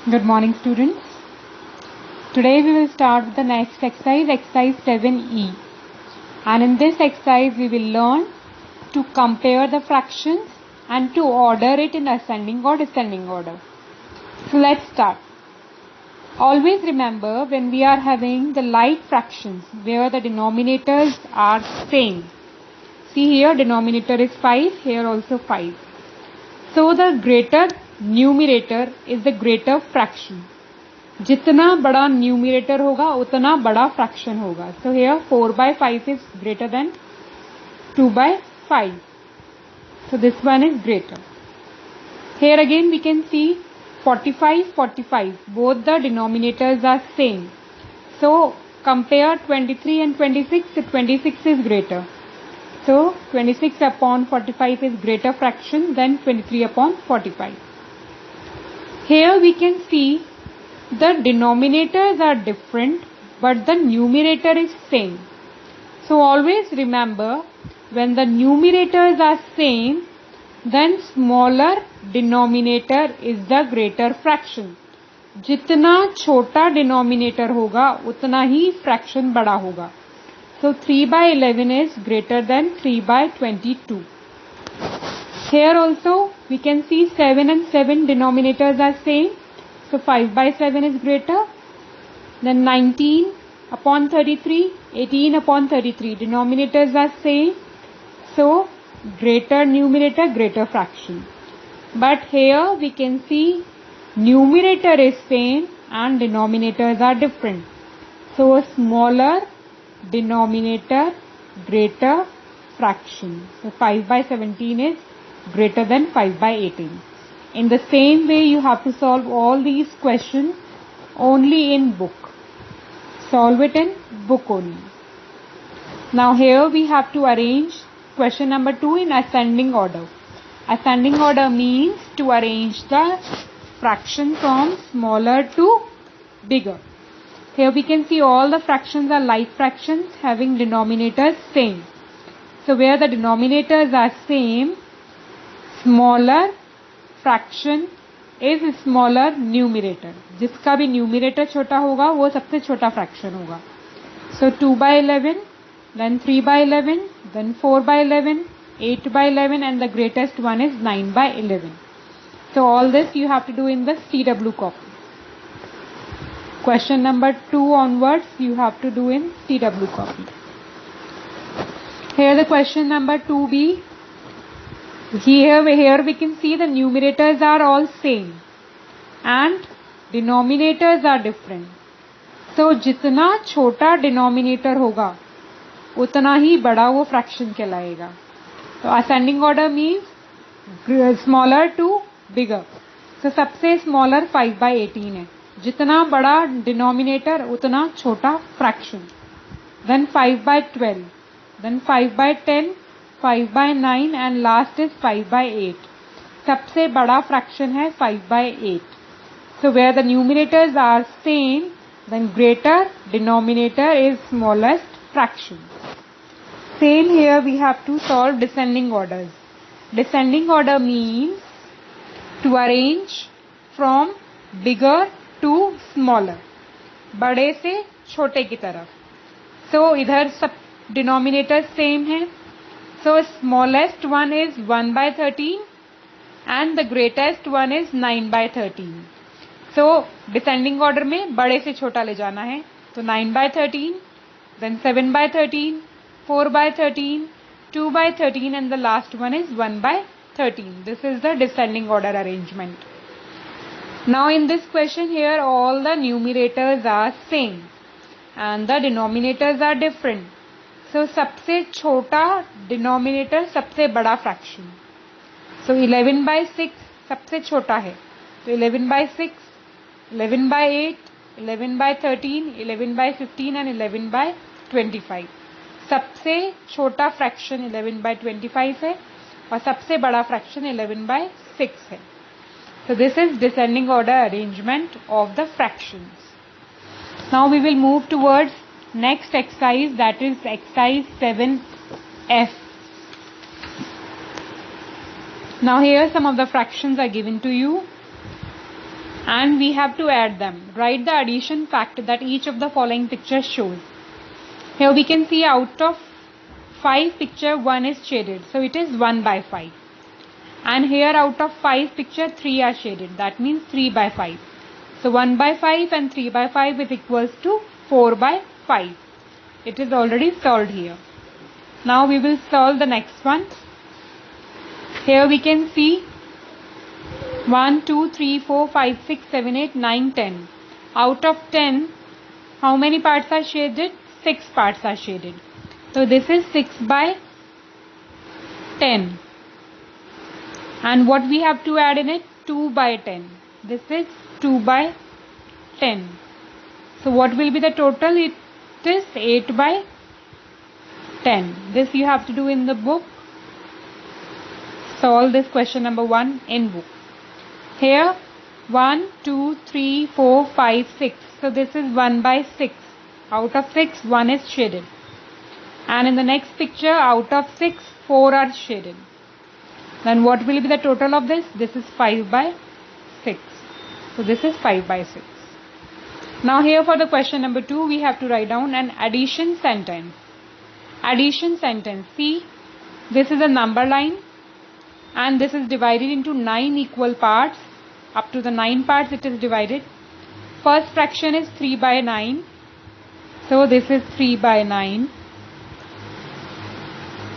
Good morning, students. Today we will start with the next exercise, exercise 7E. And in this exercise we will learn to compare the fractions and to order it in ascending or descending order. So let's start. Always remember when we are having the like fractions where the denominators are same. See here, denominator is 5, here also 5. So the greater numerator is the greater fraction. जितना बड़ा numerator होगा उतना बड़ा fraction होगा. So here 4/5 is greater than 2/5. So this one is greater. Here again we can see 45. Both the denominators are same. So compare 23 and 26. So 26 is greater. So 26 upon 45 is greater fraction than 23 upon 45. Here we can see the denominators are different but the numerator is same. So always remember when the numerators are same then smaller denominator is the greater fraction. जितना छोटा denominator होगा उतना ही fraction बड़ा होगा. So 3/11 is greater than 3/22. Here also we can see 7 and 7 denominators are same. So 5/7 is greater. Then 19 upon 33, 18 upon 33. Denominators are same. So greater numerator, greater fraction. But here we can see numerator is same and denominators are different. So smaller denominator, greater fraction. So 5/17 is greater than 5/18. In the same way you have to solve all these questions only in book. Solve it in book only. Now here we have to arrange question number 2 in ascending order. Ascending order means to arrange the fraction from smaller to bigger. Here we can see all the fractions are like fractions having denominators same. So where the denominators are same, smaller fraction is smaller numerator. जिसका भी numerator छोटा होगा वो सबसे छोटा fraction होगा. So 2/11, then 3/11, then 4/11, 8/11 and the greatest one is 9/11. So all this you have to do in the CW copy. Question number 2 onwards you have to do in CW copy. Here the question number 2B. Here we can see the numerators are all same and denominators are different. So जितना छोटा denominator होगा उतना ही बड़ा वो fraction कहलाएगा. तो ascending order means smaller to bigger. So सबसे smaller 5/18 है. जितना बड़ा denominator उतना छोटा fraction. Then 5/12, then 5/10, 5/9 and last is 5/8. सबसे बड़ा fraction है 5/8. So where the numerators are same, then greater denominator is smallest fraction. Same here we have to solve descending orders. Descending order means to arrange from bigger to smaller. बड़े से छोटे की तरफ. So इधर सब denominators same है. So smallest one is 1/13 and the greatest one is 9/13. So descending order में बड़े से छोटा ले जाना है. तो 9/13, then 7/13, 4/13, 2/13 and the last one is 1/13. This is the descending order arrangement. Now in this question here all the numerators are same and the denominators are different. So सबसे छोटा denominator सबसे बड़ा fraction. So 11/6 सबसे छोटा है. तो 11/6, 11/8, 11/13, 11/15 and 11/25. सबसे छोटा fraction 11/25 है और सबसे बड़ा fraction 11/6 है. So this is descending order arrangement of the fractions. Now we will move towards next exercise, that is exercise 7F. Now here some of the fractions are given to you. and we have to add them. Write the addition fact that each of the following pictures shows. Here we can see out of 5 picture 1 is shaded, so it is 1 by 5. And here out of 5 picture 3 are shaded, that means 3 by 5. So 1 by 5 and 3 by 5 is equals to 4 by 5. It is already solved here. Now we will solve the next one. Here we can see 1, 2, 3, 4, 5, 6, 7, 8, 9, 10. Out of 10, how many parts are shaded? 6 parts are shaded. So this is 6 by 10. And what we have to add in it? 2 by 10. This is 2 by 10. So what will be the total? It is 8 by 10. This you have to do in the book. Solve this question number 1 in book. Here 1, 2, 3, 4, 5, 6. So this is 1 by 6. Out of 6, 1 is shaded. And in the next picture, out of 6, 4 are shaded. Then what will be the total of this? This is 5 by 6. So this is 5 by 6. Now here for the question number 2, we have to write down an addition sentence. Addition sentence. See, this is a number line and this is divided into 9 equal parts. Up to the 9 parts it is divided. First fraction is 3 by 9. So this is 3 by 9.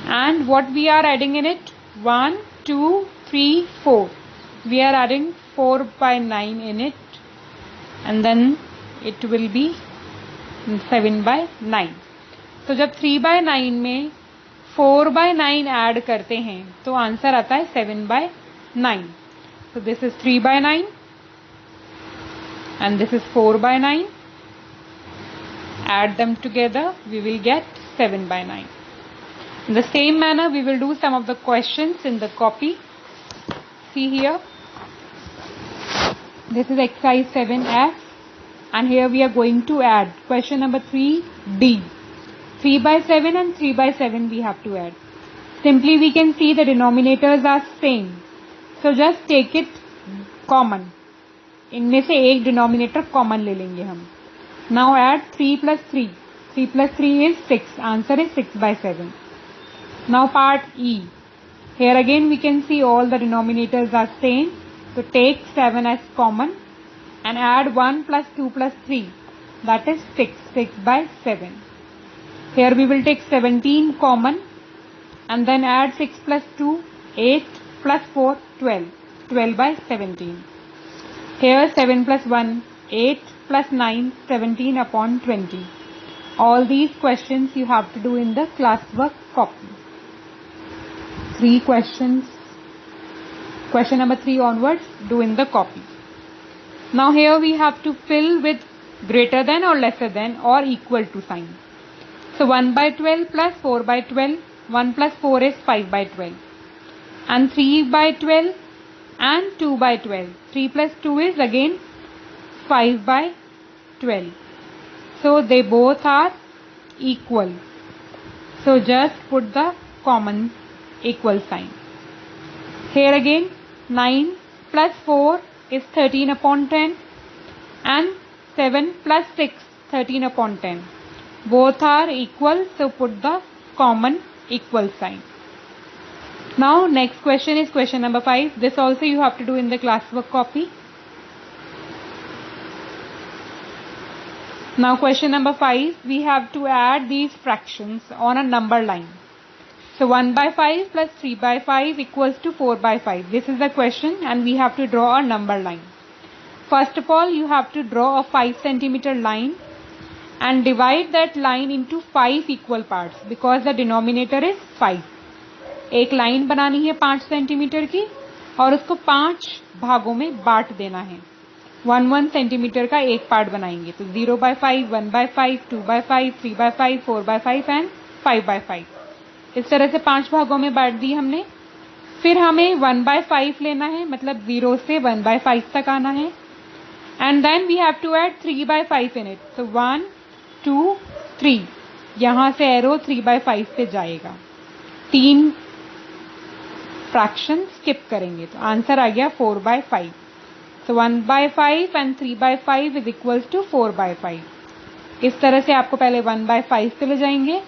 And what we are adding in it? 1, 2, 3, 4. We are adding 4 by 9 in it. And then it will be 7 by 9. तो जब 3 by 9 में 4 by 9 add करते हैं तो answer आता है 7 by 9. So this is 3 by 9 and this is 4 by 9. Add them together, we will get 7 by 9. In the same manner, we will do some of the questions in the copy. See here. This is exercise 7F. And here we are going to add question number 3D. 3 by 7 and 3 by 7 we have to add. Simply we can see the denominators are same. So just take it common. इनमें से एक denominator common ले लेंगे हम. Now add 3 plus 3. 3 plus 3 is 6. Answer is 6 by 7. Now part E. Here again we can see all the denominators are same. So take 7 as common and add 1 plus 2 plus 3. That is 6. 6 by 7. Here we will take 17 common and then add 6 plus 2, 8 plus 4, 12. 12 by 17. Here 7 plus 1, 8 plus 9, 17 upon 20. All these questions you have to do in the classwork copy. 3 questions. Question number 3 onwards, do in the copy. Now here we have to fill with greater than or lesser than or equal to sign. So 1 by 12 plus 4 by 12. 1 plus 4 is 5 by 12. And 3 by 12 and 2 by 12. 3 plus 2 is again 5 by 12. So they both are equal. So just put the common equal sign. Here again 9 plus 4 is 13 upon 10 and 7 plus 6 13 upon 10. Both are equal, so put the common equal sign. Now next question is question number 5. This also you have to do in the classwork copy. Now question number 5, we have to add these fractions on a number line. So 1 by 5 plus 3 by 5 equals to 4 by 5. This is the question and we have to draw a number line. First of all, you have to draw a 5 centimeter line and divide that line into 5 equal parts because the denominator is 5. एक line बनानी है 5 centimetre की और उसको 5 भागों में बांट देना है. 1 सेंटीमीटर का एक पार्ट बनाएंगे तो 0 by 5, 1 by 5, 2 by 5, 3 by 5, 4 by 5 and 5 by 5. इस तरह से 5 भागों में बांट दी हमने. फिर हमें 1 by 5 लेना है, मतलब 0 से 1 by 5 तक आना है. And then we have to add 3 by 5 in it. So 1, 2, 3. यहाँ से एरो 3 by 5 पे जाएगा. 3 फ्रैक्शन स्किप करेंगे तो आंसर आ गया 4 by 5. So 1/5 and 3/5 is equals to 4/5. इस तरह से आपको पहले 1/5 पे ले जाएंगे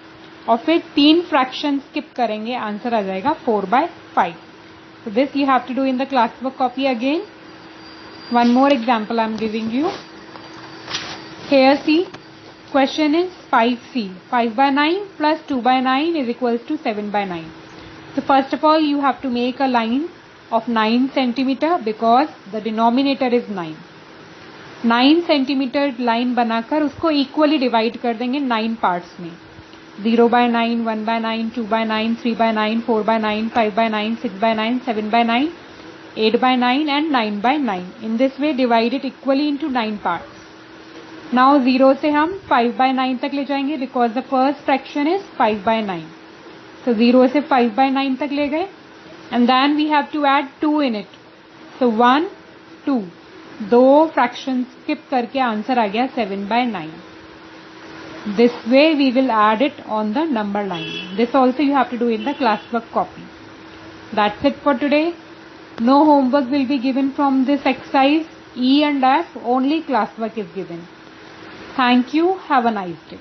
और फिर 3 फ्रैक्शन स्किप करेंगे, आंसर आ जाएगा 4/5. So this you have to do in the classwork copy again. One more example I am giving you. Here see, question is 5C. 5/9 plus 2/9 is equals to 7/9. So first of all you have to make a line of 9 centimeter because the denominator is 9. 9 centimetre line बनाकर उसको equally divide कर देंगे 9 parts में. 0/9, 1/9, 2/9, 3/9, 4/9, 5/9, 6/9, 7/9, 8/9 and 9/9. In this way divide it equally into 9 parts. Now 0 से हम 5/9 तक ले जाएंगे because the first fraction is 5/9. So 0 से 5/9 तक ले गए and then we have to add 2 in it. So 1, 2. 2 fraction skip करके आंसर आ गया 7/9. This way we will add it on the number line. This also you have to do in the classwork copy. That's it for today. No homework will be given from this exercise E and F, only classwork is given. Thank you. Have a nice day.